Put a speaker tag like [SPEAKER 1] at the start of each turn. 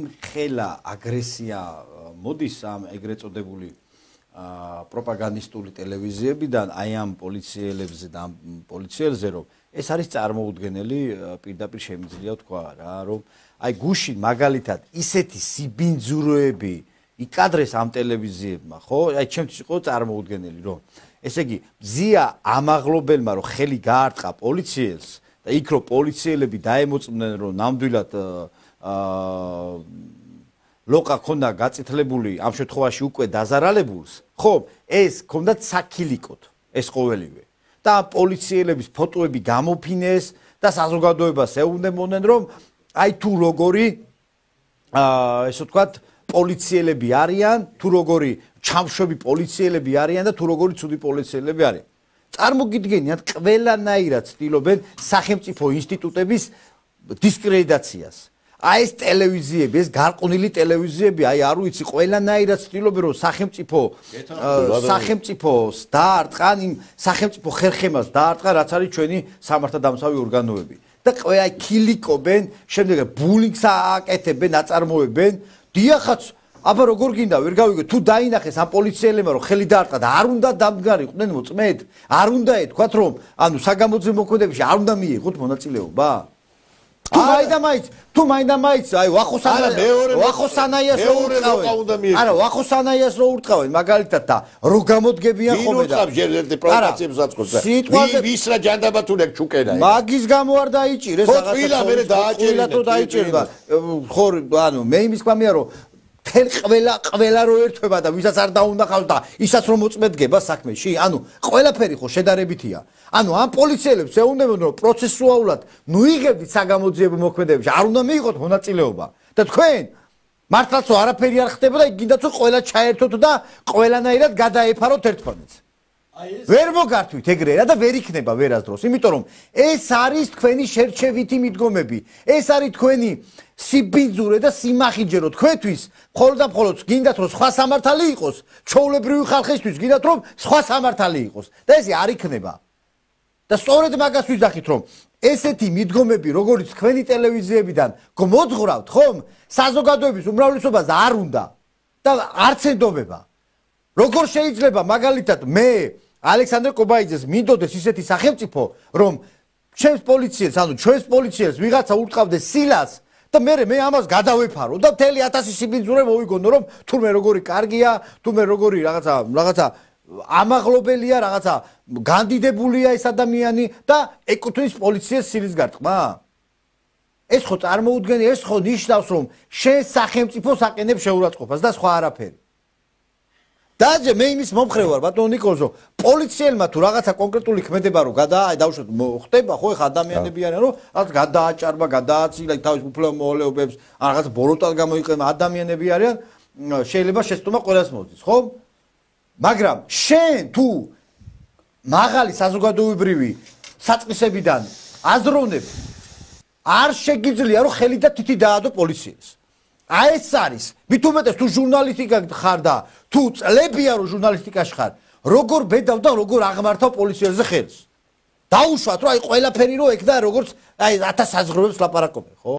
[SPEAKER 1] ხელა აგრესია მოდის ამ ეგრეთ წოდებული პროპაგანდისტული ტელევიზიებიდან აი ამ პოლიციელებზე და ამ პოლიციელზე რომ ეს არის წარმოუდგენელი პირდაპირ შემიძლია თქვა რა რომ აი გუშინ მაგალითად ისეთი სიბინძუროები იკადრეს ამ ტელევიზიებმა ხო აი ჩემთვის იყო წარმოუდგენელი რომ ესე იგი ზია ამაღლობელმა რომ ხელი გაარტყა პოლიციელს და იქ რომ პოლიციელები დაემოწმნენ რომ ნამდვილად ლოკა ქონდა გაწითლებული ამ შემთხვევაში უკვე დაზარალებულს ხო ეს ქონდათ საქილიკოდ ეს ყოველივე და პოლიციელების ფოტოები გამოფინეს და საზოგადოებას ეუბნებოდნენ რომ აი თუ როგორი ესე ვთქვათ პოლიციელები არიან თუ როგორი ჩამშვები პოლიციელები არიან და თუ როგორი ცუდი პოლიციელები არიან წარმოგიდგენიათ ყველანაირად ცდილობენ სახელმწიფო ინსტიტუტების დისკრედიტაციას აი ეს ტელევიზიები, ეს გარყვნილი ტელევიზიები, აი არ ვიცი, ყველანაირად ცდილობენ რომ სახელმწიფოს დაარტყან, იმ სახელმწიფო ხერხემას დაარტყან, რაც არის ჩვენი სამართალდამცავი ორგანოები. და აი ქილიკობენ, შემდეგ ბულინგს აკეთებენ, აწარმოებენ. დიახაც, აბა როგორ გინდა, ვერ გავიგე, თუ დაინახეს ამ პოლიციელებმა რომ ხელი დაარტყა და არ უნდა დამდგარიყვნენ მოწმედ, არ უნდა ეთქვათ რომ ანუ საგამოძიებო მოქმედებაში არ უნდა მიიღოთ მონაწილეობა. თუ მაინდა-მაინც აი ვახოსანაიას რო ურტყავენ არა ვახოსანაიას რო ურტყავენ მაგალითად და რო გამოდგებიან ხოლმე და
[SPEAKER 2] ვინ პროვოკაციებს აწყობს ვის რა ჯანდაბათუნე ჩუკენა
[SPEAKER 1] მაგის გამო არ დაიჭირეს
[SPEAKER 2] რაღაცა მერე
[SPEAKER 1] დააჭირდა ხო ანუ მე იმის გვამია რომ ყველა რო ერთვება და ვისაც არ დაუნახავს და ისაც რომ მოწმედგება საქმეში ანუ ყველაფერი ხო შედარებითია ანუ ამ პოლიციელებს ეუბნებიან რომ პროცესუალურად ნუ იღებდით საგამოძიებო მოქმედებებში არ უნდა მიიღოთ მონაწილეობა და თქვენ მართლაც არაფერი არ ხდება და გინდათ რომ ყველა ჩაერთოთ და ყველანაირად გადაეფაროთ ერთმანეთს ვერ მოგართვით ეგრე რა და ვერ იქნება ვერასდროს იმიტომ რომ ეს არის თქვენი შერჩევითი მიდგომები ეს არის თქვენი სიბინძურე და სიმახინჯე რომ თქვენთვის მხოლოდ და მხოლოდ გინდათ რომ სხვა სამართალი იყოს ჩვეულებრივი ხალხისთვის გინდათ რომ სხვა სამართალი იყოს და ეს არ იქნება და სწორედ მაგას ვიზახით რომ ესეთი მიდგომები როგორც თქვენი ტელევიზიებიდან მოძღვრავთ ხომ საზოგადოების უმრავლესობას არ უნდა და არც ენდობება როგორ შეიძლება მაგალითად მე ალექსანდრე კობაიძეს მინდოდეს ისეთი სახელმწიფო რომ ჩემს პოლიციელს ანუ ჩვენს პოლიციელს ვიღაცა ურტყავდეს სილას და მე ამას გადავეფარო და მთელი 1000 სიბინძურე მოვიგონო რომ თურმე როგორი კარგია თურმე როგორი რაღაცა ამაღლობელია რაღაცა განდიდებულია ეს ადამიანი და ეკუთვნის პოლიციას სილის გარტყმა ეს ხო წარმოუდგენელი ეს ხო ნიშნავს რომ შენ სახელმწიფოს აყენებს შეურაცხყოფას და სხვა არაფერი დაჯე მე იმის მომხრე ვარ ბატონო ნიკოლოზო პოლიციელმა თუ რაღაცა კონკრეტული ქმედება რომ დაუშვათ ხდება ხო ეხა ადამიანები არიან რომ რაღაც გადააჭარბა გადააცილა თავის უფლებო მოვალეობებს რაღაც ბოროტად გამოიყენა ადამიანები არიან შეიძლება შეცდომა ყველას მოძის ხო მაგრამ შენ თუ მაღალი საზოგადოებრივი საწყისებიდან აზროვნებ არ შეგიძლია რომ ხელი და თითი დაადო პოლიციას აი ეს არის მით უმეტეს თუ ჟურნალისტიკა ხარ და თუ წლებია რომ ჟურნალისტიკაში ხარ როგორ ბედავ და როგორ აღმართავ პოლიციაზე ხელს დაუშვათ რომ აი ყველაფერი რო ეგ და როგორც აი 1000 საზღვრებს ლაპარაკობენ ხო